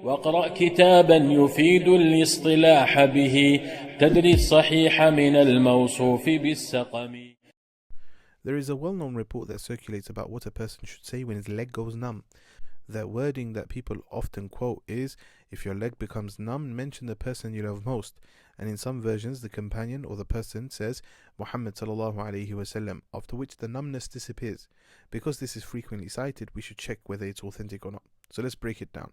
واقرأ كتابا يفيد الاصطلاح به تدري الصحيح من الموصوف بالسقم. There is a well-known report that circulates about what a person should say when his leg goes numb. The wording that people often quote is, if your leg becomes numb, mention the person you love most. And in some versions, the companion or the person says, Muhammad sallallahu alayhi wasallam, after which the numbness disappears. Because this is frequently cited, we should check whether it's authentic or not. So let's break it down.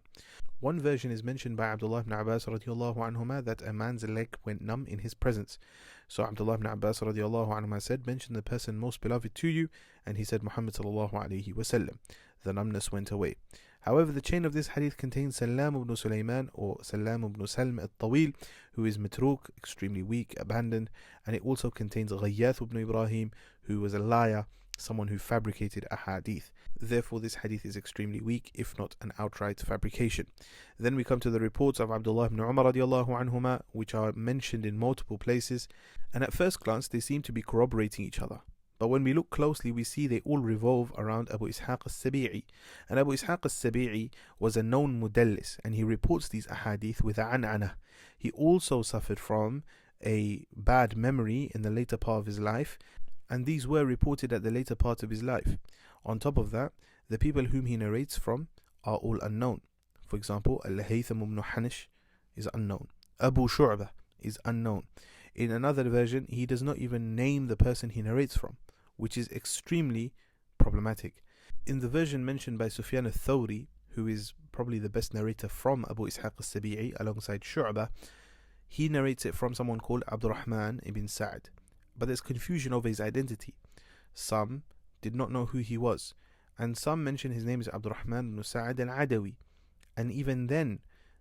One version is mentioned by Abdullah ibn Abbas radiallahu anhuma that a man's leg went numb in his presence. So Abdullah ibn Abbas radiallahu anhuma said, mention the person most beloved to you, and he said Muhammad sallallahu alayhi wasallam. The numbness went away. However, the chain of this hadith contains Salam ibn Sulaiman or Salam ibn Salm al-Tawil, who is matruk, extremely weak, abandoned, and it also contains Ghayath ibn Ibrahim, who was a liar, someone who fabricated a hadith. Therefore, this hadith is extremely weak, if not an outright fabrication. Then we come to the reports of Abdullah ibn Umar radiallahu anhuma, which are mentioned in multiple places, and at first glance they seem to be corroborating each other. But when we look closely, we see they all revolve around Abu Ishaq al-Sabi'i. And Abu Ishaq al-Sabi'i was a known mudallis, and he reports these ahadith with an'ana. He also suffered from a bad memory in the later part of his life, and these were reported at the later part of his life. On top of that, the people whom he narrates from are all unknown. For example, Al-Haytham ibn Hanish is unknown. Abu Shu'bah is unknown. In another version, he does not even name the person he narrates from, which is extremely problematic. In the version mentioned by Sufyan al-Thawri, who is probably the best narrator from Abu Ishaq al-Sabi'i alongside Shu'bah, he narrates it from someone called Abdurrahman ibn Sa'd. But there's confusion over his identity. Some did not know who he was, and some mention his name is Abdurrahman ibn Sa'd al-Adawi, and even then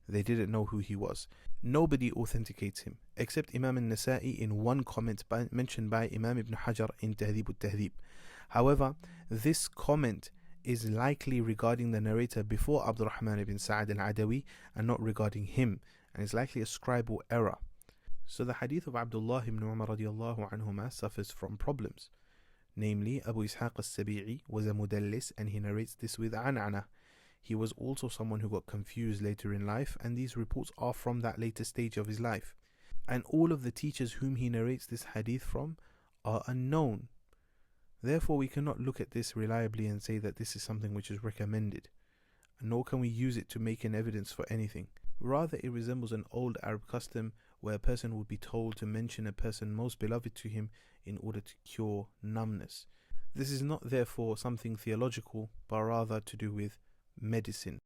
they didn't know who he was. Nobody authenticates him except Imam al-Nasa'i in one comment mentioned by Imam ibn Hajar in Tahdhib al-Tahdhib. However, this comment is likely regarding the narrator before Abdurrahman ibn Sa'd al-Adawi and not regarding him, and is likely a scribal error. So the hadith of Abdullah ibn Umar radiallahu anhuma suffers from problems. Namely, Abu Ishaq al-Sabi'i was a mudallis, and he narrates this with an'ana. He was also someone who got confused later in life, and these reports are from that later stage of his life. And all of the teachers whom he narrates this hadith from are unknown. Therefore, we cannot look at this reliably and say that this is something which is recommended, nor can we use it to make an evidence for anything. Rather, it resembles an old Arab custom where a person would be told to mention a person most beloved to him in order to cure numbness. This is not therefore something theological, but rather to do with medicine.